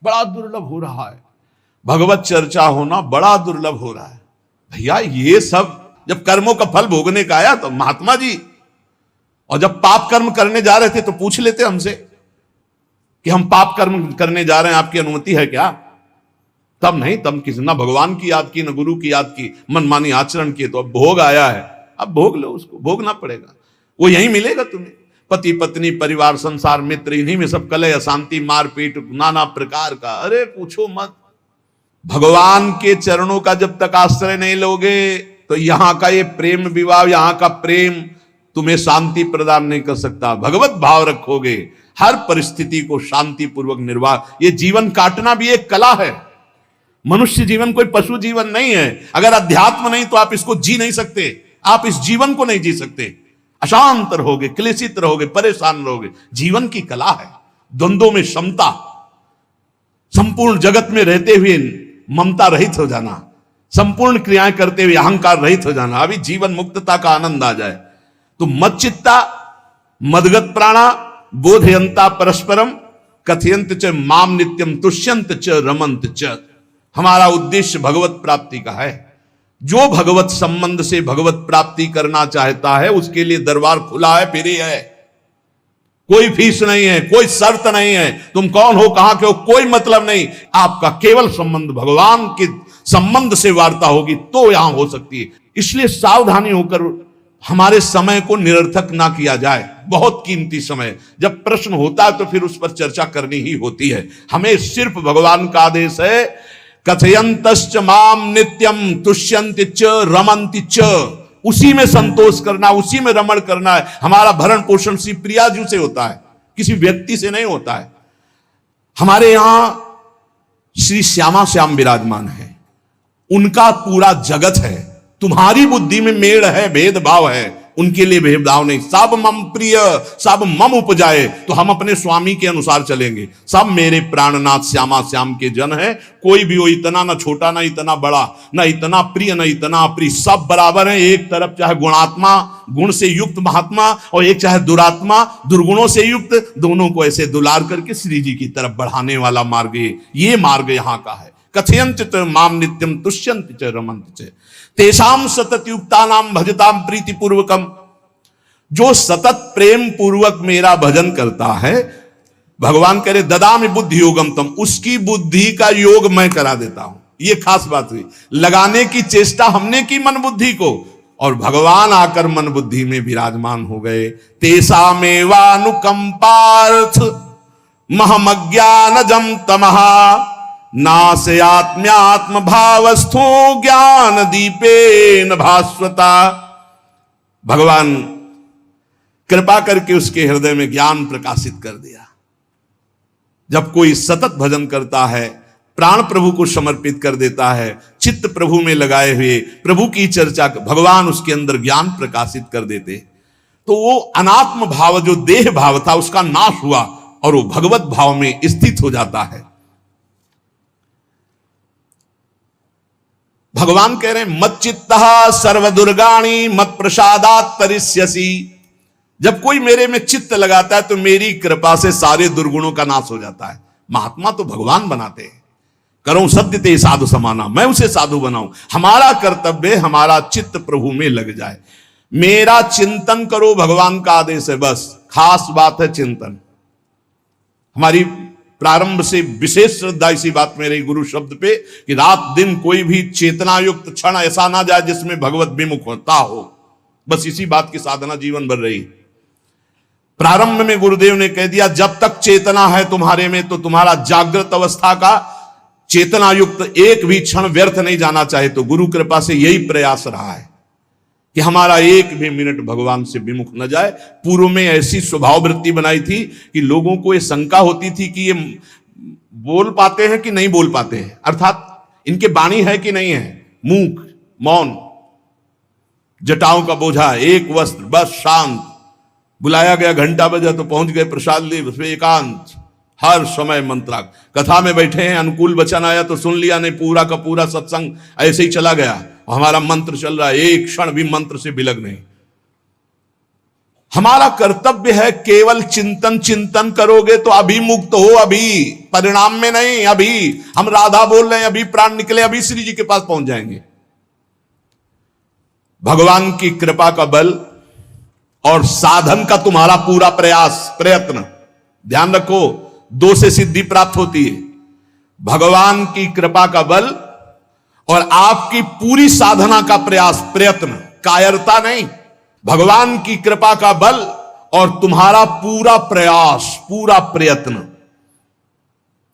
बड़ा दुर्लभ हो रहा है, भगवत चर्चा होना बड़ा दुर्लभ हो रहा है। भैया ये सब जब कर्मों का फल भोगने का आया तो महात्मा जी, और जब पाप कर्म करने जा रहे थे तो पूछ लेते हमसे कि हम पाप कर्म करने जा रहे हैं, आपकी अनुमति है क्या? तब नहीं, तब किसी ना भगवान की याद की, ना गुरु की याद की, मनमानी आचरण किए। तो अब भोग आया है, अब भोग लो, उसको भोगना पड़ेगा, वो यही मिलेगा तुम्हें। पति पत्नी परिवार संसार मित्र, इन्हीं में सब कलह अशांति मारपीट नाना प्रकार का, अरे पूछो मत। भगवान के चरणों का जब तक आश्रय नहीं लोगे तो यहां का ये प्रेम विवाह, यहां का प्रेम तुम्हें शांति प्रदान नहीं कर सकता। भगवत भाव रखोगे, हर परिस्थिति को शांति पूर्वक निर्वाह। ये जीवन काटना भी एक कला है। मनुष्य जीवन कोई पशु जीवन नहीं है। अगर अध्यात्म नहीं तो आप इसको जी नहीं सकते, आप इस जीवन को नहीं जी सकते। अशांत रहोगे, क्लेशित रहोगे, परेशान रहोगे। जीवन की कला है द्वंद्वों में समता, संपूर्ण जगत में रहते हुए ममता रहित हो जाना, संपूर्ण क्रियाएं करते हुए अहंकार रहित हो जाना, अभी जीवन मुक्तता का आनंद आ जाए। तो मच्चित्ता मदगत प्राणा बोधयंता परस्परम कथयंत च माम नित्यम तुष्यंत च रमंत च। हमारा उद्देश्य भगवत प्राप्ति का है। जो भगवत संबंध से भगवत प्राप्ति करना चाहता है उसके लिए दरबार खुला है, फ्री है, कोई फीस नहीं है, कोई शर्त नहीं है। तुम कौन हो, कहां के हो, कोई मतलब नहीं। आपका केवल संबंध भगवान के संबंध से वार्ता होगी तो यहां हो सकती है। इसलिए सावधानी होकर हमारे समय को निरर्थक ना किया जाए। बहुत कीमती समय, जब प्रश्न होता है तो फिर उस पर चर्चा करनी ही होती है। हमें सिर्फ भगवान का आदेश है, कथयंतश्च माम नित्यम तुष्यन्ति च रमन्ति च। उसी में संतोष करना, उसी में रमण करना है। हमारा भरण पोषण श्री प्रिया जी से होता है, किसी व्यक्ति से नहीं होता है। हमारे यहां श्री श्यामा श्याम विराजमान है, उनका पूरा जगत है। तुम्हारी बुद्धि में मेड़ है, भेदभाव है, उनके लिए भेदभाव नहीं। सब मम प्रिय सब मम उपजाए, तो हम अपने स्वामी के अनुसार चलेंगे। सब मेरे प्राणनाथ श्यामा श्याम के जन है। कोई भी हो, इतना ना छोटा ना इतना बड़ा, ना इतना प्रिय ना इतना अप्रिय, सब बराबर है। एक तरफ चाहे गुणात्मा गुण से युक्त महात्मा और एक चाहे दुरात्मा दुर्गुणों से युक्त, दोनों को ऐसे दुलार करके श्री जी की तरफ बढ़ाने वाला मार्ग ये मार्ग यहाँ का है। कथयंत च माम नित्यम तुष्यंत च रमंत च तेषाम सतत युक्तानाम भजताम प्रीति पूर्वकम। जो सतत प्रेम पूर्वक मेरा भजन करता है, भगवान करे ददामि बुद्धि योगम तम, उसकी बुद्धि का योग मैं करा देता हूं। ये खास बात हुई। लगाने की चेष्टा हमने की मन बुद्धि को, और भगवान आकर मन बुद्धि में विराजमान हो गए। तेषामेवानुकंपार्थ महमज्ञानजं तमः नाशयात्म्यात्म भावस्थो ज्ञान दीपेन भास्वता। भगवान कृपा करके उसके हृदय में ज्ञान प्रकाशित कर दिया। जब कोई सतत भजन करता है, प्राण प्रभु को समर्पित कर देता है, चित्त प्रभु में लगाए हुए प्रभु की चर्चा, भगवान उसके अंदर ज्ञान प्रकाशित कर देते, तो वो अनात्म भाव जो देह भाव था उसका नाश हुआ और वो भगवत भाव में स्थित हो जाता है। भगवान कह रहे हैं मत चित्तः सर्वदुर्गाणि मत प्रसादात् तरिष्यसि। जब कोई मेरे में चित्त लगाता है तो मेरी कृपा से सारे दुर्गुणों का नाश हो जाता है। महात्मा तो भगवान बनाते हैं। करो सत्य ते साधु समाना, मैं उसे साधु बनाऊं। हमारा कर्तव्य, हमारा चित्त प्रभु में लग जाए। मेरा चिंतन करो, भगवान का आदेश है। बस खास बात है चिंतन। हमारी प्रारंभ से विशेष श्रद्धा इसी बात में रही गुरु शब्द पे कि रात दिन कोई भी चेतना युक्त क्षण ऐसा ना जाए जिसमें भगवत विमुख होता हो। बस इसी बात की साधना जीवन भर रही। प्रारंभ में गुरुदेव ने कह दिया, जब तक चेतना है तुम्हारे में तो तुम्हारा जागृत अवस्था का चेतना युक्त एक भी क्षण व्यर्थ नहीं जाना चाहे। तो गुरु कृपा से यही प्रयास रहा है कि हमारा एक भी मिनट भगवान से विमुख न जाए। पूर्व में ऐसी स्वभाव वृत्ति बनाई थी कि लोगों को ये शंका होती थी कि ये बोल पाते हैं कि नहीं बोल पाते हैं, अर्थात इनके वाणी है कि नहीं है। मूक, मौन, जटाओं का बोझा, एक वस्त्र, बस शांत। बुलाया गया, घंटा बजा तो पहुंच गए, प्रसाद लिए, उसमें एकांत, हर समय मंत्राग। कथा में बैठे हैं, अनुकूल वचन आया तो सुन लिया, नहीं पूरा का पूरा सत्संग ऐसे ही चला गया। हमारा मंत्र चल रहा है, एक क्षण भी मंत्र से बिलग नहीं। हमारा कर्तव्य है केवल चिंतन, चिंतन करोगे तो अभी मुक्त हो, अभी परिणाम में नहीं। अभी हम राधा बोल रहे हैं, अभी प्राण निकले, अभी श्री जी के पास पहुंच जाएंगे। भगवान की कृपा का बल और साधन का तुम्हारा पूरा प्रयास, प्रयत्न, ध्यान रखो, दो से सिद्धि प्राप्त होती है। भगवान की कृपा का बल और आपकी पूरी साधना का प्रयास, प्रयत्न, कायरता नहीं। भगवान की कृपा का बल और तुम्हारा पूरा प्रयास, पूरा प्रयत्न।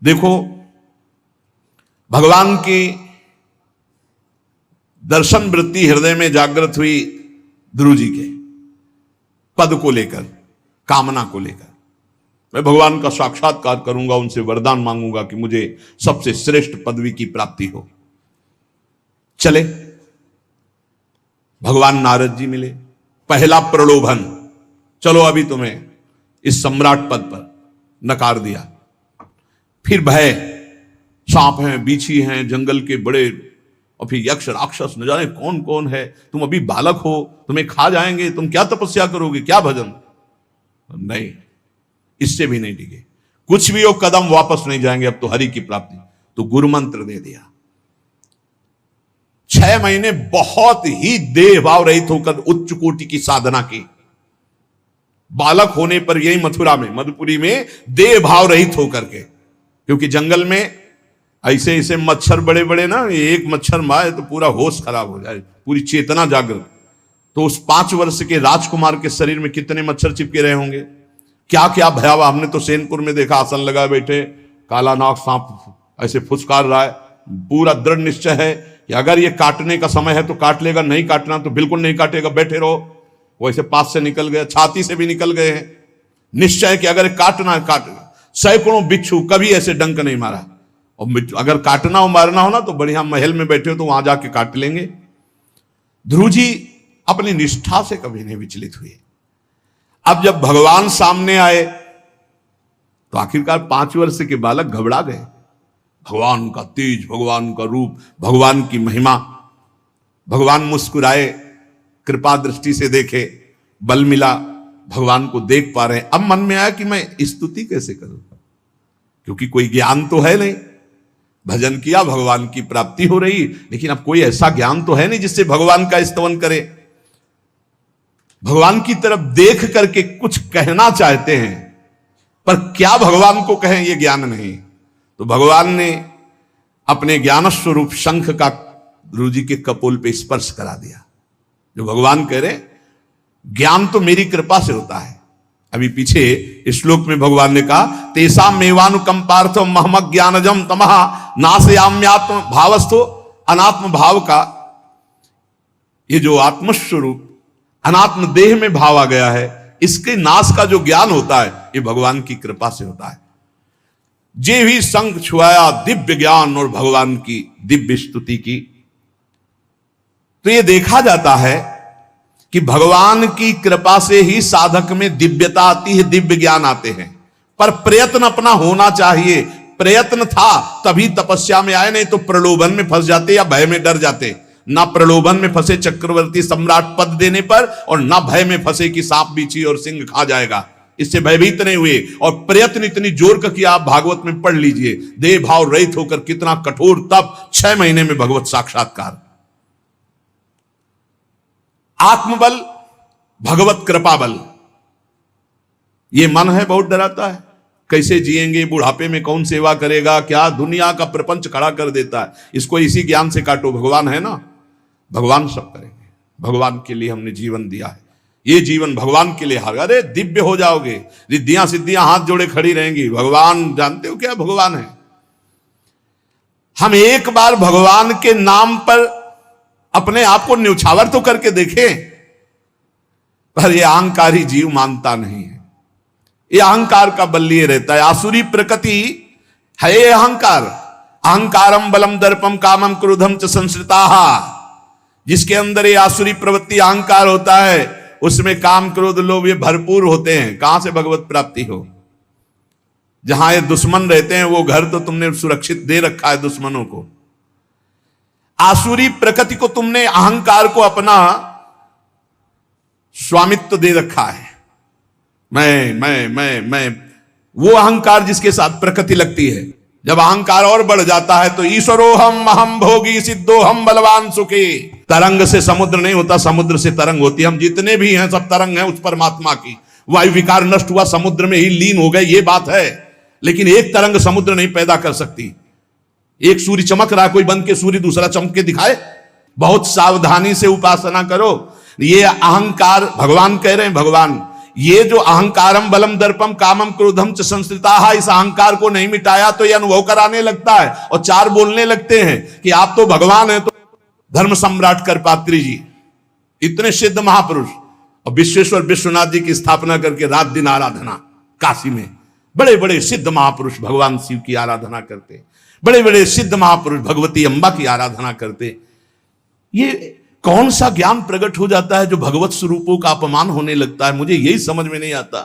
देखो, भगवान की दर्शन वृत्ति हृदय में जागृत हुई ध्रुव जी के पद को लेकर, कामना को लेकर। मैं भगवान का साक्षात्कार करूंगा, उनसे वरदान मांगूंगा कि मुझे सबसे श्रेष्ठ पदवी की प्राप्ति हो। चले, भगवान नारद जी मिले। पहला प्रलोभन, चलो अभी तुम्हें इस सम्राट पद पर नकार दिया। फिर भय, सांप हैं, बीछी हैं, जंगल के बड़े, और फिर यक्ष राक्षस, न जाने कौन कौन है। तुम अभी बालक हो, तुम्हें खा जाएंगे, तुम क्या तपस्या करोगे, क्या भजन। नहीं, इससे भी नहीं डिगे, कुछ भी हो, कदम वापस नहीं जाएंगे, अब तो हरि की प्राप्ति। तो गुरु मंत्र दे दिया। 6 महीने बहुत ही देह भाव रहित होकर उच्च कोटि की साधना की। बालक होने पर यही मथुरा में, मधुपुरी में देह भाव रहित होकर के, क्योंकि जंगल में ऐसे ऐसे मच्छर बड़े बड़े ना, एक मच्छर मारे तो पूरा होश खराब हो जाए, पूरी चेतना जागृत। तो उस 5 वर्ष के राजकुमार के शरीर में कितने मच्छर चिपके रहे होंगे, क्या क्या भयावह। हमने तो सेनपुर में देखा, आसन लगाए बैठे, काला नाग सांप ऐसे फुसकार रहा है। पूरा दृढ़ निश्चय है कि अगर ये काटने का समय है तो काट लेगा, नहीं काटना तो बिल्कुल नहीं काटेगा, बैठे रहो। वैसे पास से निकल गए, छाती से भी निकल गए हैं। निश्चय है कि अगर काटना है काटेगा। सैकड़ों बिच्छू, कभी ऐसे डंक नहीं मारा। और अगर काटना हो, मारना हो ना, तो बढ़िया महल में बैठे हो तो वहां जाके काट लेंगे। ध्रुव जी अपनी निष्ठा से कभी नहीं विचलित हुए। अब जब भगवान सामने आए तो आखिरकार 5 वर्ष के बालक घबरा गए। भगवान का तेज, भगवान का रूप, भगवान की महिमा। भगवान मुस्कुराए, कृपा दृष्टि से देखे, बल मिला, भगवान को देख पा रहे हैं। अब मन में आया कि मैं स्तुति कैसे करूं, क्योंकि कोई ज्ञान तो है नहीं। भजन किया, भगवान की प्राप्ति हो रही, लेकिन अब कोई ऐसा ज्ञान तो है नहीं जिससे भगवान का स्तवन करे। भगवान की तरफ देख करके कुछ कहना चाहते हैं, पर क्या भगवान को कहें ये ज्ञान नहीं। तो भगवान ने अपने ज्ञान स्वरूप शंख का ध्रुव जी के कपोल पे स्पर्श करा दिया। जो भगवान कह रहे, ज्ञान तो मेरी कृपा से होता है। अभी पीछे श्लोक में भगवान ने कहा, तेसा मेवानुकंपार्थो महमक ज्ञानजम तमहा नाशयाम्यात्म भावस्थो। अनात्म भाव का ये जो आत्मस्वरूप अनात्म देह में भाव आ गया है, इसके नाश का जो ज्ञान होता है, ये भगवान की कृपा से होता है। जे भी संग छुआया दिव्य ज्ञान और भगवान की दिव्य स्तुति की। तो ये देखा जाता है कि भगवान की कृपा से ही साधक में दिव्यता आती है, दिव्य ज्ञान आते हैं। पर प्रयत्न अपना होना चाहिए। प्रयत्न था तभी तपस्या में आए, नहीं तो प्रलोभन में फंस जाते या भय में डर जाते। ना प्रलोभन में फंसे चक्रवर्ती सम्राट पद देने पर, और ना भय में फंसे कि सांप बीछी और सिंह खा जाएगा, इससे भयभीत नहीं हुए। और प्रयत्न इतनी जोर का किया, आप भागवत में पढ़ लीजिए, देह भाव रहित होकर कितना कठोर तप, 6 महीने में भगवत साक्षात्कार। आत्मबल, भगवत कृपा बल। ये मन है बहुत डराता है, कैसे जिएंगे, बुढ़ापे में कौन सेवा करेगा, क्या दुनिया का प्रपंच खड़ा कर देता है। इसको इसी ज्ञान से काटो, भगवान है ना, भगवान सब करेंगे। भगवान के लिए हमने जीवन दिया है, ये जीवन भगवान के लिए हार। अरे दिव्य हो जाओगे, रिद्धियां सिद्धियां हाथ जोड़े खड़ी रहेंगी। भगवान जानते हो क्या भगवान है। हम एक बार भगवान के नाम पर अपने आप को न्यौछावर तो करके देखें, पर यह अहंकारी जीव मानता नहीं है। यह अहंकार का बल लिए रहता है। आसुरी प्रकृति है ये अहंकार। अहंकारम बलम दर्पम कामम क्रोधम च संश्रिताः। जिसके अंदर ये आसुरी प्रवृत्ति अहंकार होता है, उसमें काम क्रोध लोभ ये भरपूर होते हैं। कहां से भगवत प्राप्ति हो। जहां ये दुश्मन रहते हैं वो घर तो तुमने सुरक्षित दे रखा है दुश्मनों को। आसुरी प्रकृति को तुमने, अहंकार को अपना स्वामित्व दे रखा है। मैं, वो अहंकार जिसके साथ प्रकृति लगती है। जब अहंकार और बढ़ जाता है तो ईश्वरोहम अहम भोगी सिद्धोहम बलवान सुखी। तरंग से समुद्र नहीं होता, समुद्र से तरंग होती है। हम जितने भी हैं सब तरंग हैं उस परमात्मा की। वायु विकार नष्ट हुआ, समुद्र में ही लीन हो गए, ये बात है। लेकिन एक तरंग समुद्र नहीं पैदा कर सकती। एक सूर्य चमक रहा, कोई बंद के सूर्य दूसरा चमक के दिखाए? बहुत सावधानी से उपासना करो। ये अहंकार, भगवान कह रहे हैं, भगवान ये जो अहंकारम बलम दर्पम कामम क्रोधम च संस्कृता, इस अहंकार को नहीं मिटाया तो ये अनुभव कराने लगता है और चार बोलने लगते हैं कि आप तो भगवान हैं। तो धर्म सम्राट करपात्री जी इतने सिद्ध महापुरुष और विश्वेश्वर विश्वनाथ जी की स्थापना करके रात दिन आराधना, काशी में बड़े बड़े सिद्ध महापुरुष भगवान शिव की आराधना करते, बड़े बड़े सिद्ध महापुरुष भगवती अम्बा की आराधना करते। ये कौन सा ज्ञान प्रकट हो जाता है जो भगवत स्वरूपों का अपमान होने लगता है? मुझे यही समझ में नहीं आता।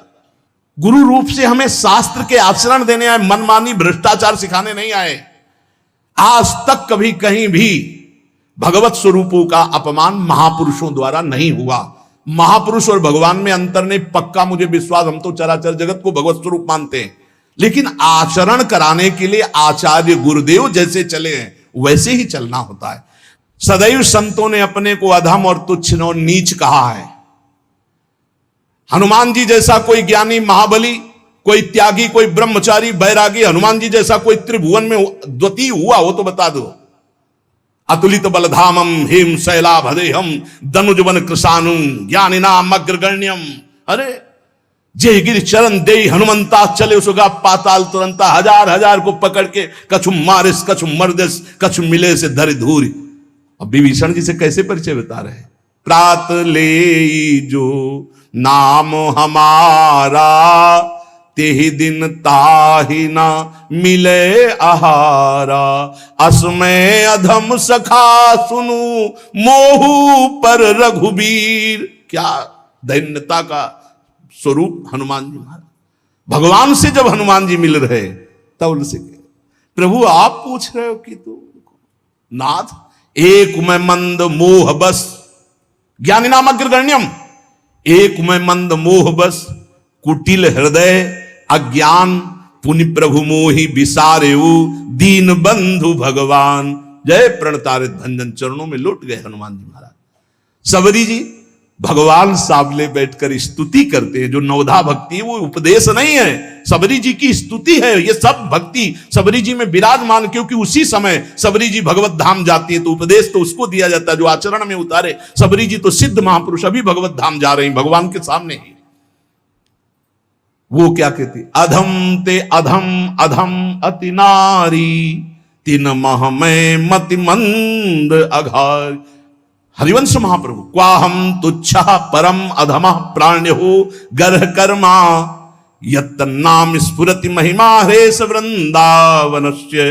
गुरु रूप से हमें शास्त्र के आचरण देने आए, मनमानी भ्रष्टाचार सिखाने नहीं आए। आज तक कभी कहीं भी भगवत स्वरूपों का अपमान महापुरुषों द्वारा नहीं हुआ। महापुरुष और भगवान में अंतर नहीं, पक्का मुझे विश्वास। हम तो चराचर जगत को भगवत स्वरूप मानते हैं, लेकिन आचरण कराने के लिए आचार्य गुरुदेव जैसे चले हैं वैसे ही चलना होता है। सदैव संतों ने अपने को अधम और तुच्छ और नीच कहा है। हनुमान जी जैसा कोई ज्ञानी, महाबली, कोई त्यागी, कोई ब्रह्मचारी, बैरागी, हनुमान जी जैसा कोई त्रिभुवन में द्वितीय हुआ हो तो बता दो। अतुलित बलधामम हेम शैलाभदेहम दनुजवन कृशानु ज्ञानिनाम अग्रगण्यम। अरे जय गिर चरण दे हनुमंता चले सुगा पाताल तुरंता। हजार हजार को पकड़ के कछु मारिस कछु मर्दिस कछु मिले से धरि धूरी। अब विभीषण जी से कैसे परिचय बता रहे हैं? प्रात ले जो नाम हमारा तेहि दिन ताहि ना मिले आहारा। असमय अधम सखा सुनु मोहू पर रघुबीर। क्या दैन्यता का स्वरूप हनुमान जी महाराज। भगवान से जब हनुमान जी मिल रहे तब उनसे प्रभु आप पूछ रहे हो कि तू नाथ एक में मंद मोह बस ज्ञानी नाम अग्रगण्यम। एक में मंद मोह बस कुटिल हृदय अज्ञान पुनि प्रभु मोहि विसारेऊ दीन बंधु भगवान। जय प्रणतारित भंजन चरणों में लौट गए हनुमान जी महाराज। सबरी जी भगवान सामने बैठकर स्तुति करते हैं। जो नवधा भक्ति है वो उपदेश नहीं है, सबरी जी की स्तुति है। ये सब भक्ति सबरी जी में विराजमान, क्योंकि उसी समय सबरी जी भगवत धाम जाती है तो उपदेश तो उसको दिया जाता है जो आचरण में उतारे। सबरी जी तो सिद्ध महापुरुष अभी भगवत धाम जा रहे हैं भगवान के सामने ही। वो क्या कहती? अधम ते अधम अधम अति नारी तिन मह में मति मंद अघार। हरिवंश महाप्रभु क्वाहम तुच्छा परम अधम प्राण्यो गर्ह कर्मा यत्तन्नाम स्फुरति महिमा हरेश वृंदावनस्य।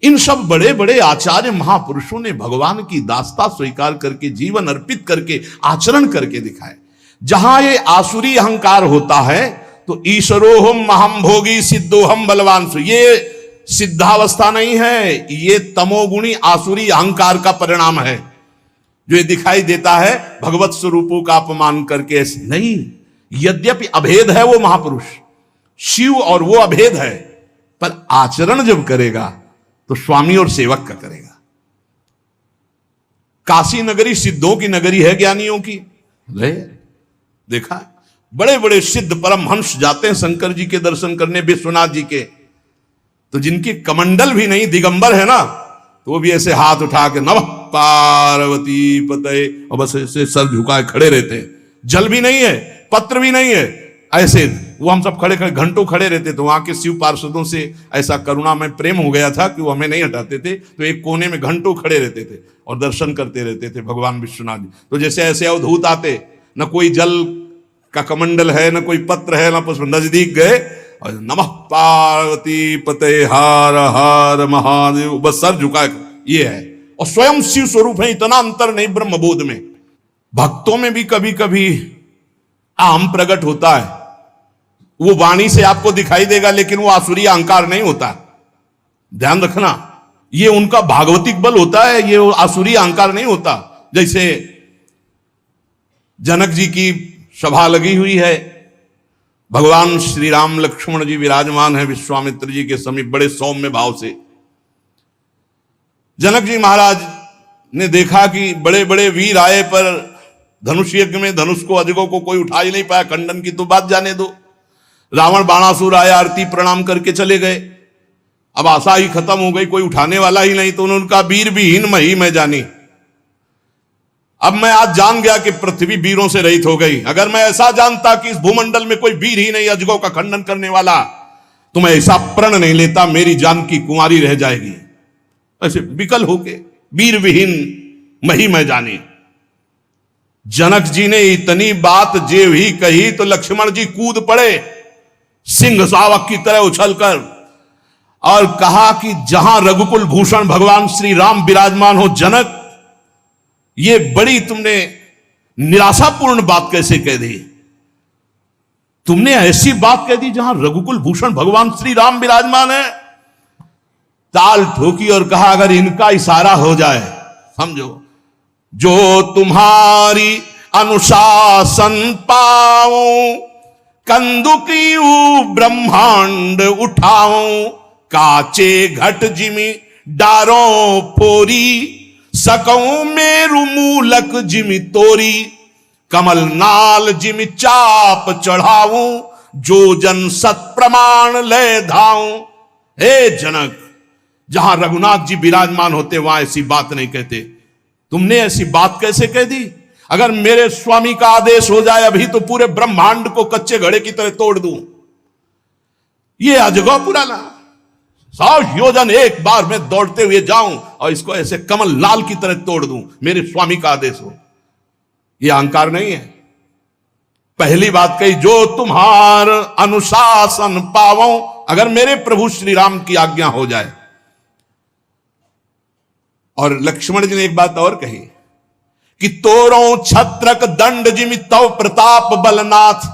इन सब बड़े बड़े आचार्य महापुरुषों ने भगवान की दास्ता स्वीकार करके जीवन अर्पित करके आचरण करके दिखाए। जहां ये आसुरी अहंकार होता है तो ईश्वरोहम महम भोगी सिद्धोहम बलवान सु, ये सिद्धावस्था नहीं है, ये तमोगुणी आसुरी अहंकार का परिणाम है जो ये दिखाई देता है भगवत स्वरूपों का अपमान करके। नहीं, यद्यपि अभेद है वो महापुरुष शिव और वो अभेद है, पर आचरण जब करेगा तो स्वामी और सेवक का करेगा। काशी नगरी सिद्धों की नगरी है, ज्ञानियों की। देखा बड़े बड़े सिद्ध परमहंस जाते हैं शंकर जी के दर्शन करने, विश्वनाथ जी के, तो जिनकी कमंडल भी नहीं, दिगंबर है ना, तो वो भी ऐसे हाथ उठा के नमः पार्वती पते और बस ऐसे सर झुकाए खड़े रहते हैं। जल भी नहीं है, पत्र भी नहीं है, ऐसे वो हम सब खड़े खड़े घंटों खड़े रहते। तो वहां के शिव पार्षदों से ऐसा करुणा में प्रेम हो गया था कि वो हमें नहीं हटाते थे, तो एक कोने में घंटों खड़े रहते थे और दर्शन करते रहते थे भगवान विश्वनाथ जी। तो जैसे ऐसे अवधूत आते, न कोई जल का कमंडल है, न कोई पत्र है, न पुष्प, नजदीक गए और नमः पार्वती पते हार हार महादेव, बस सर झुकाए, ये है। और स्वयं शिव स्वरूप है, इतना अंतर नहीं ब्रह्मबोध में। भक्तों में भी कभी कभी अहम प्रकट होता है, वो वाणी से आपको दिखाई देगा, लेकिन वो आसुरी अहंकार नहीं होता। ध्यान रखना, ये उनका भागवतिक बल होता है, ये आसुरी अहंकार नहीं होता। जैसे जनक जी की सभा लगी हुई है, भगवान श्री राम लक्ष्मण जी विराजमान है विश्वामित्र जी के समीप बड़े सौम्य भाव से। जनक जी महाराज ने देखा कि बड़े बड़े वीर आए पर धनुष यज्ञ में धनुष को अजगों को कोई उठा ही नहीं पाया, खंडन की तो बात जाने दो। रावण बाणासुर आया, आरती प्रणाम करके चले गए। अब आशा ही खत्म हो गई, कोई उठाने वाला ही नहीं। तो उन्होंने कहा वीर विहीन मही मैं जानी। अब मैं आज जान गया कि पृथ्वी वीरों से रहित हो गई। अगर मैं ऐसा जानता कि इस भूमंडल में कोई वीर ही नहीं अजगों का खंडन करने वाला, तो मैं ऐसा प्रण नहीं लेता, मेरी जानकी कुंवारी रह जाएगी। ऐसे विकल होके वीर विहीन मही मैं जानी। जनक जी ने इतनी बात जेव ही कही तो लक्ष्मण जी कूद पड़े सिंह शावक की तरह उछलकर और कहा कि जहां रघुकुल भूषण भगवान श्री राम विराजमान हो जनक, ये बड़ी तुमने निराशापूर्ण बात कैसे कह दी? तुमने ऐसी बात कह दी जहां रघुकुल भूषण भगवान श्री राम विराजमान है। ताल ठोकी और कहा अगर इनका इशारा हो जाए, समझो, जो तुम्हारी अनुशासन पाऊं, कंदुकियू ब्रह्मांड उठाऊं, काचे घट जिमी डारों फोरी, सकऊं मेरु मूलक जिमि तोरी, कमल नाल जिमि चाप चढ़ाऊं, जो जन सत प्रमाण ले धाऊं। हे जनक, जहां रघुनाथ जी विराजमान होते वहां ऐसी बात नहीं कहते। तुमने ऐसी बात कैसे कह दी? अगर मेरे स्वामी का आदेश हो जाए अभी तो पूरे ब्रह्मांड को कच्चे घड़े की तरह तोड़ दूं। ये अजगौ पुराना 100 योजन एक बार में दौड़ते हुए जाऊं और इसको ऐसे कमल लाल की तरह तोड़ दूं, मेरे स्वामी का आदेश हो। यह अहंकार नहीं है। पहली बात कही, जो तुम्हार अनुशासन पावो, अगर मेरे प्रभु श्री राम की आज्ञा हो जाए। और लक्ष्मण जी ने एक बात और कही कि तोरो छत्रक दंड जिमि तव प्रताप बलनाथ।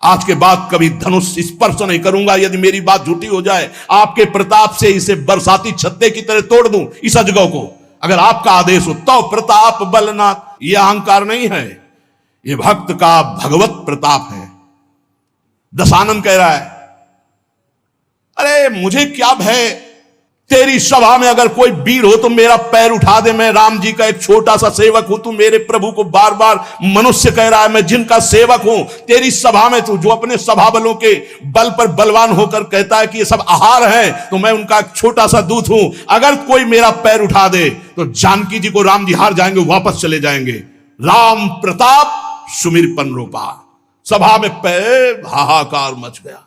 आज के बाद कभी धनुष स्पर्श नहीं करूंगा यदि मेरी बात झूठी हो जाए। आपके प्रताप से इसे बरसाती छत्ते की तरह तोड़ दूं इस अजगौ को, अगर आपका आदेश हो। तव प्रताप बलनाथ, यह अहंकार नहीं है, यह भक्त का भगवत प्रताप है। दशानन कह रहा है अरे मुझे क्या भय, तेरी सभा में अगर कोई वीर हो तो मेरा पैर उठा दे। मैं राम जी का एक छोटा सा सेवक हूं। तू मेरे प्रभु को बार बार मनुष्य कह रहा है, मैं जिनका सेवक हूं। तेरी सभा में तू जो अपने सभा बलों के बल पर बलवान होकर कहता है कि ये सब आहार है, तो मैं उनका एक छोटा सा दूत हूं। अगर कोई मेरा पैर उठा दे तो जानकी जी को राम जी हार जाएंगे, वापस चले जाएंगे। राम प्रताप सुमिरपन रूपा। सभा में पैर हाहाकार मच गया।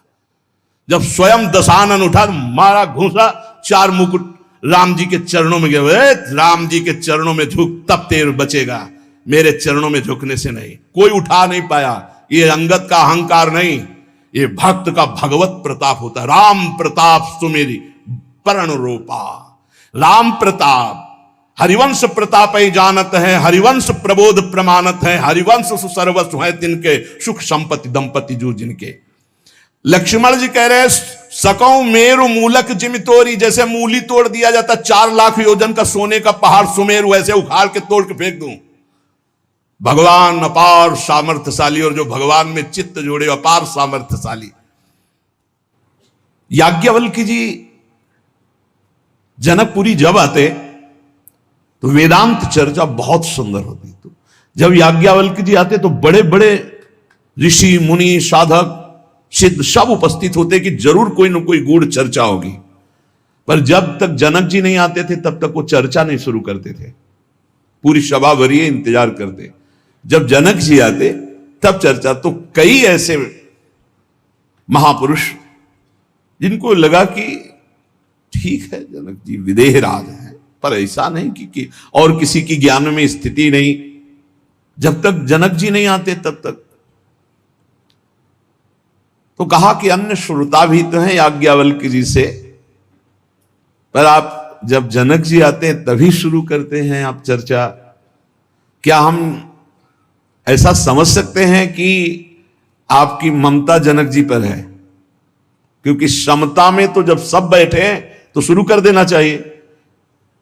जब स्वयं दशानन उठा मारा घूसा, 4 मुकुट राम जी के चरणों में गए। राम जी के चरणों में झुक, तब तेर बचेगा, मेरे चरणों में झुकने से नहीं। कोई उठा नहीं पाया। ये अंगद का अहंकार नहीं, ये भक्त का भगवत प्रताप होता है। राम प्रताप सुमेरी परण रूपा। राम प्रताप हरिवंश प्रताप ही जानत है, हरिवंश प्रबोध प्रमाणत है, हरिवंश सर्वस्व है तिनके, सुख संपत्ति दंपति जो जिनके। लक्ष्मण जी कह रहे सकौ मेरु मूलक जिमि तोरी, जैसे मूली तोड़ दिया जाता 4 लाख योजन का सोने का पहाड़ सुमेरु, वैसे उखाड़ के तोड़ के फेंक दूं। भगवान अपार सामर्थ्यशाली, और जो भगवान में चित्त जोड़े अपार सामर्थ्यशाली। याज्ञवल्क्य जी जनकपुरी जब आते तो वेदांत चर्चा बहुत सुंदर होती। तो जब याज्ञवल्क्य जी आते तो बड़े बड़े ऋषि मुनि साधक सिद्ध सब उपस्थित होते कि जरूर कोई न कोई गूढ़ चर्चा होगी। पर जब तक जनक जी नहीं आते थे तब तक वो चर्चा नहीं शुरू करते थे। पूरी सभा भरिए इंतजार करते। जब जनक जी आते तब चर्चा। तो कई ऐसे महापुरुष जिनको लगा कि ठीक है जनक जी विदेह राज है, पर ऐसा नहीं कि और किसी की ज्ञान में स्थिति नहीं। जब तक जनक जी नहीं आते तब तक तो कहा कि अन्य श्रोता भी तो हैं याज्ञवल्क्य जी से, पर आप जब जनक जी आते हैं तभी शुरू करते हैं आप चर्चा। क्या हम ऐसा समझ सकते हैं कि आपकी ममता जनक जी पर है? क्योंकि समता में तो जब सब बैठे हैं तो शुरू कर देना चाहिए।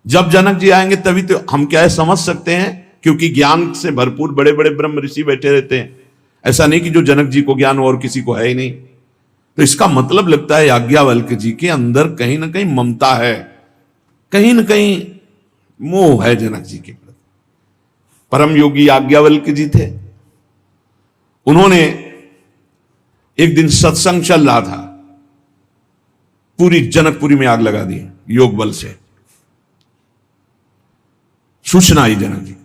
जब जनक जी आएंगे तभी तो हम क्या है समझ सकते हैं, क्योंकि ज्ञान से भरपूर बड़े बड़े ब्रह्म ऋषि बैठे रहते हैं। ऐसा नहीं कि जो जनक जी को ज्ञान और किसी को है ही नहीं। तो इसका मतलब लगता है याज्ञवल्क्य जी के अंदर कहीं ना कहीं ममता है, कहीं ना कहीं मोह है जनक जी के प्रति। परम योगी याज्ञवल्क्य जी थे। उन्होंने एक दिन सत्संग चल रहा था, पूरी जनकपुरी में आग लगा दी योग बल से। सूचना आई जनक जी,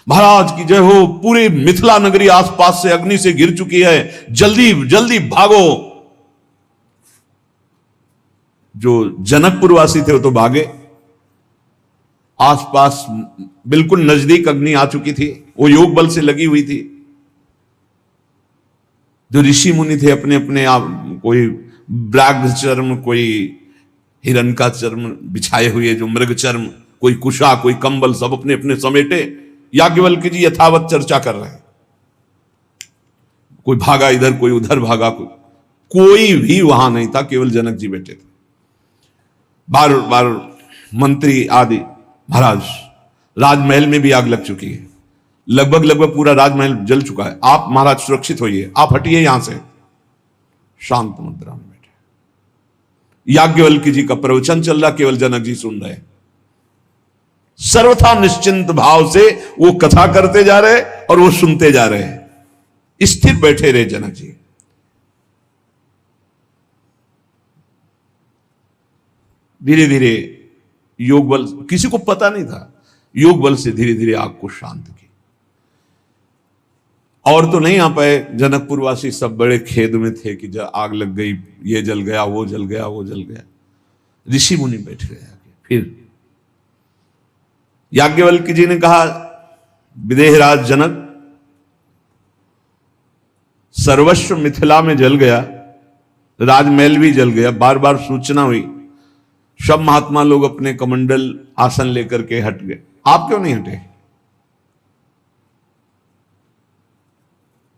महाराज की जय हो, पूरी मिथिला नगरी आसपास से अग्नि से घिर चुकी है, जल्दी जल्दी भागो। जो जनकपुर वासी थे वो तो भागे, आसपास बिल्कुल नजदीक अग्नि आ चुकी थी, वो योग बल से लगी हुई थी। जो ऋषि मुनि थे अपने अपने आप, कोई व्याघ्र चर्म, कोई हिरण का चर्म बिछाए हुए, जो मृग चर्म, कोई कुशा, कोई कंबल, सब अपने अपने समेटे याज्ञवल्क्य जी यथावत चर्चा कर रहे हैं। कोई भागा इधर, कोई उधर भागा, कोई भी वहां नहीं था, केवल जनक जी बैठे थे। बार बार मंत्री आदि, महाराज राजमहल में भी आग लग चुकी है, लगभग पूरा राजमहल जल चुका है, आप महाराज सुरक्षित होइए, आप हटिए यहां से। शांत मुद्रा में बैठे याज्ञवल्क्य जी का प्रवचन चल रहा, केवल जनक जी सुन रहे। सर्वथा निश्चिंत भाव से वो कथा करते जा रहे और वो सुनते जा रहे, स्थिर बैठे रहे जनक जी। धीरे धीरे योग बल, किसी को पता नहीं था, योग बल से धीरे धीरे आग को शांत की। और तो नहीं आ पाए, जनकपुर वासी सब बड़े खेद में थे कि जब आग लग गई, ये जल गया, वो जल गया, वो जल गया। ऋषि मुनि बैठ गए आगे। फिर याज्ञवल्क्य जी ने कहा, विदेहराज जनक, सर्वस्व मिथिला में जल गया, राजमहल भी जल गया, बार बार सूचना हुई, सब महात्मा लोग अपने कमंडल आसन लेकर के हट गए, आप क्यों नहीं हटे?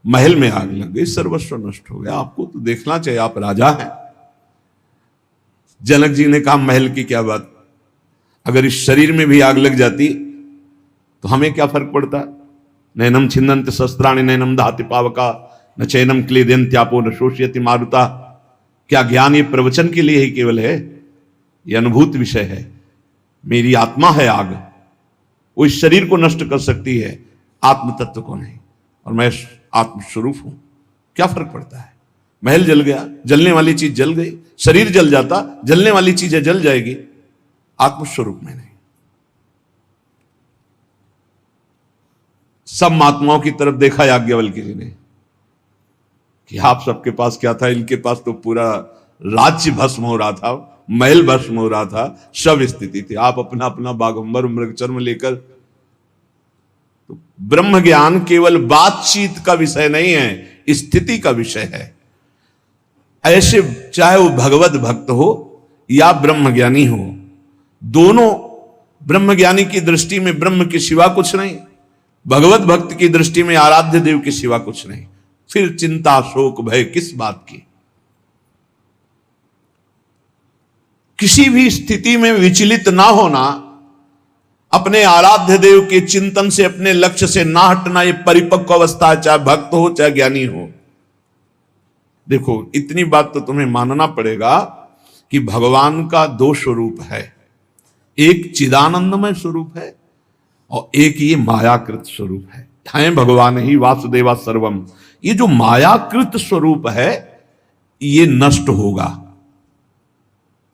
महल में आग लग गई, सर्वस्व नष्ट हो गया, आपको तो देखना चाहिए, आप राजा हैं। जनक जी ने कहा, महल की क्या बात, अगर इस शरीर में भी आग लग जाती तो हमें क्या फर्क पड़ता? नैनम छिन्नन्ति शस्त्राणि नैनम दहति पावका न चैनम क्लेदयन्त्यापो न शोषयति मारुता। क्या ज्ञान ये प्रवचन के लिए ही केवल है? ये अनुभूत विषय है। मेरी आत्मा है आग, वो इस शरीर को नष्ट कर सकती है, आत्म तत्व को नहीं, और मैं आत्मस्वरूप हूं, क्या फर्क पड़ता है? महल जल गया, जलने वाली चीज जल गई, शरीर जल जाता, जलने वाली चीजें जल जाएगी, आत्मस्वरूप में नहीं। सब महात्माओं की तरफ देखा याज्ञवल्क्य जी ने कि आप सबके पास क्या था, इनके पास तो पूरा राज्य भस्म हो रहा था, महल भस्म हो रहा था, सब स्थिति थी, आप अपना अपना बागंबर मृगचर्म लेकर। तो ब्रह्म ज्ञान केवल बातचीत का विषय नहीं है, स्थिति का विषय है। ऐसे चाहे वो भगवत भक्त हो या ब्रह्मज्ञानी हो, दोनों ब्रह्मज्ञानी की दृष्टि में ब्रह्म के सिवा कुछ नहीं, भगवत भक्त की दृष्टि में आराध्य देव के सिवा कुछ नहीं, फिर चिंता शोक भय किस बात की? किसी भी स्थिति में विचलित ना होना, अपने आराध्य देव के चिंतन से, अपने लक्ष्य से ना हटना, यह परिपक्व अवस्था है, चाहे भक्त हो चाहे ज्ञानी हो। देखो, इतनी बात तो तुम्हें मानना पड़ेगा कि भगवान का दो स्वरूप है, एक चिदानंदमय स्वरूप है और एक ये मायाकृत स्वरूप है। हैं भगवान ही वासुदेवा सर्वम। ये जो मायाकृत स्वरूप है ये नष्ट होगा,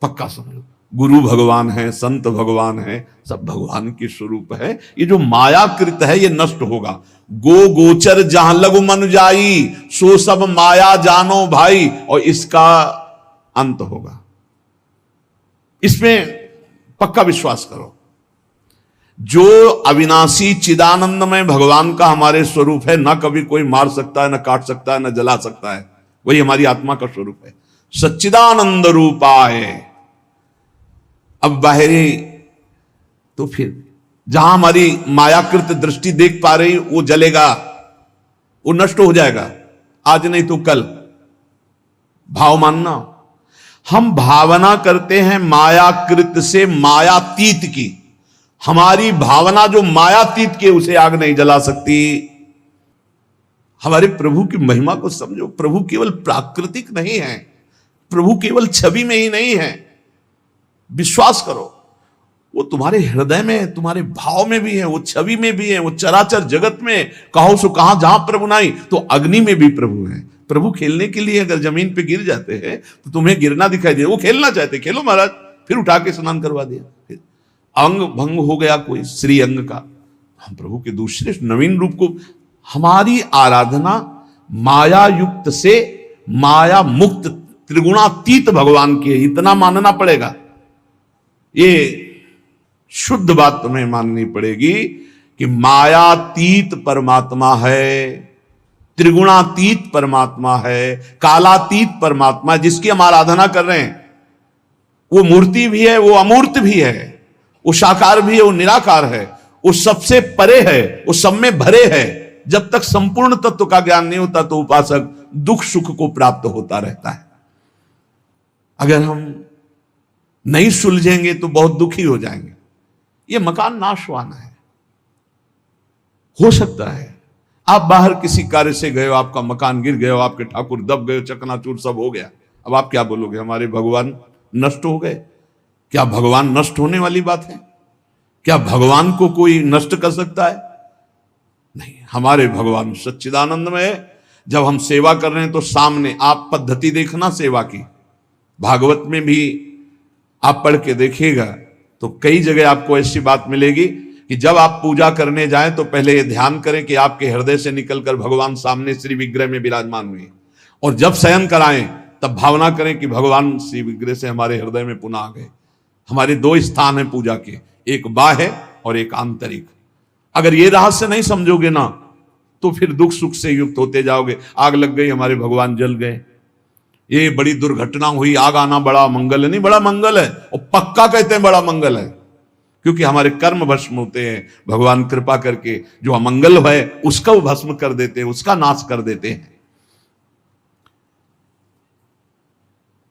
पक्का समझो। गुरु भगवान है, संत भगवान है, सब भगवान के स्वरूप है। ये जो मायाकृत है ये नष्ट होगा। गो गोचर जहां लघु मन जाई, सो सब माया जानो भाई, और इसका अंत होगा। इसमें पक्का विश्वास करो। जो अविनाशी चिदानंदमय भगवान का हमारे स्वरूप है, ना कभी कोई मार सकता है, ना काट सकता है, ना जला सकता है, वही हमारी आत्मा का स्वरूप है। सच्चिदानंद रूपाय। अब बाहरी तो फिर जहां हमारी मायाकृत दृष्टि देख पा रही वो जलेगा, वो नष्ट हो जाएगा, आज नहीं तो कल। भाव मानना, हम भावना करते हैं मायाकृत से मायातीत की। हमारी भावना जो मायातीत के, उसे आग नहीं जला सकती। हमारे प्रभु की महिमा को समझो। प्रभु केवल प्राकृतिक नहीं है, प्रभु केवल छवि में ही नहीं है। विश्वास करो, वो तुम्हारे हृदय में, तुम्हारे भाव में भी है, वो छवि में भी है, वो चराचर जगत में कहो सो कहां, जहां प्रभु नहीं तो अग्नि में भी प्रभु है। प्रभु खेलने के लिए अगर जमीन पे गिर जाते हैं तो तुम्हें गिरना दिखाई दे, वो खेलना चाहते, खेलो महाराज, फिर उठा के स्नान करवा दिया। फिर अंग भंग हो गया कोई श्री अंग का, हम प्रभु के दूसरे नवीन रूप को, हमारी आराधना माया युक्त से माया मुक्त त्रिगुणातीत भगवान की है, इतना मानना पड़ेगा। ये शुद्ध बात तुम्हें माननी पड़ेगी कि मायातीत परमात्मा है, त्रिगुणातीत परमात्मा है, कालातीत परमात्मा जिसकी हम आराधना कर रहे हैं। वो मूर्ति भी है, वो अमूर्त भी है, वो साकार भी है, वो निराकार है, वो सबसे परे है, वो सब में भरे है। जब तक संपूर्ण तत्व का ज्ञान नहीं होता तो उपासक दुख सुख को प्राप्त होता रहता है। अगर हम नहीं सुलझेंगे तो बहुत दुखी हो जाएंगे। ये मकान नाशवान है। हो सकता है आप बाहर किसी कार्य से गए हो, आपका मकान गिर गया, आपके ठाकुर दब गए, चकनाचूर सब हो गया। अब आप क्या बोलोगे, हमारे भगवान नष्ट हो गए? क्या भगवान नष्ट होने वाली बात है? क्या भगवान को कोई नष्ट कर सकता है? नहीं, हमारे भगवान सच्चिदानंद में है। जब हम सेवा कर रहे हैं तो सामने आप पद्धति देखना सेवा की, भागवत में भी आप पढ़ के देखिएगा तो कई जगह आपको ऐसी बात मिलेगी कि जब आप पूजा करने जाएं तो पहले ये ध्यान करें कि आपके हृदय से निकलकर भगवान सामने श्री विग्रह में विराजमान हुए, और जब शयन कराएं तब भावना करें कि भगवान श्री विग्रह से हमारे हृदय में पुनः आ गए। हमारे दो स्थान हैं पूजा के, एक बाह्य और एक आंतरिक। अगर ये रहस्य नहीं समझोगे ना तो फिर दुख सुख से युक्त होते जाओगे। आग लग गई, हमारे भगवान जल गए, ये बड़ी दुर्घटना हुई, आग आना बड़ा मंगल है। नहीं, बड़ा मंगल है, और पक्का कहते हैं बड़ा मंगल है, क्योंकि हमारे कर्म भस्म होते हैं। भगवान कृपा करके जो अमंगल है उसका वो भस्म कर देते हैं, उसका नाश कर देते हैं।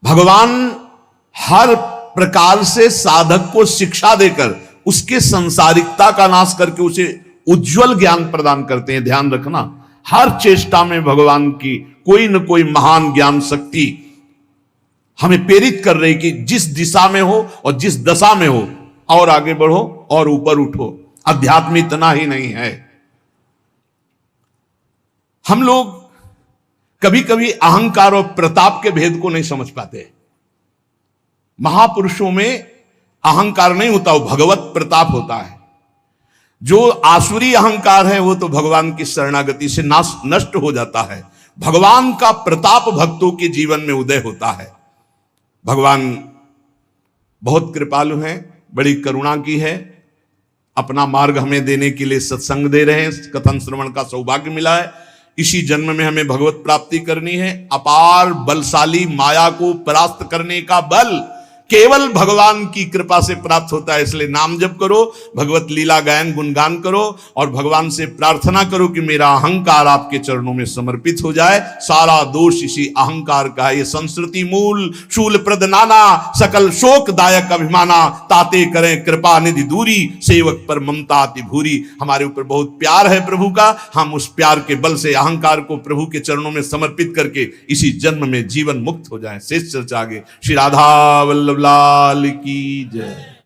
भगवान हर प्रकार से साधक को शिक्षा देकर उसके संसारिकता का नाश करके उसे उज्जवल ज्ञान प्रदान करते हैं। ध्यान रखना, हर चेष्टा में भगवान की कोई न कोई महान ज्ञान शक्ति हमें प्रेरित कर रही कि जिस दिशा में हो और जिस दशा में हो और आगे बढ़ो और ऊपर उठो। अध्यात्म इतना ही नहीं है। हम लोग कभी कभी अहंकार और प्रताप के भेद को नहीं समझ पाते। महापुरुषों में अहंकार नहीं होता, वो भगवत प्रताप होता है। जो आसुरी अहंकार है वो तो भगवान की शरणागति से नष्ट हो जाता है। भगवान का प्रताप भक्तों के जीवन में उदय होता है। भगवान बहुत कृपालु हैं, बड़ी करुणा की है। अपना मार्ग हमें देने के लिए सत्संग दे रहे हैं, कथन श्रवण का सौभाग्य मिला है। इसी जन्म में हमें भगवत प्राप्ति करनी है। अपार बलशाली माया को परास्त करने का बल केवल भगवान की कृपा से प्राप्त होता है। इसलिए नाम जप करो, भगवत लीला गायन गुणगान करो और भगवान से प्रार्थना करो कि मेरा अहंकार आपके चरणों में समर्पित हो जाए। सारा दोष इसी अहंकार का है। ये संस्कृति मूल शूल प्रद नाना, सकल शोक दायक अभिमाना, ताते करें कृपा निधि दूरी, सेवक पर ममता अति भूरी। हमारे ऊपर बहुत प्यार है प्रभु का, हम उस प्यार के बल से अहंकार को प्रभु के चरणों में समर्पित करके इसी जन्म में जीवन मुक्त हो जाए। शेष चर्चा आगे। श्री राधा वल्लभ लाल की जय।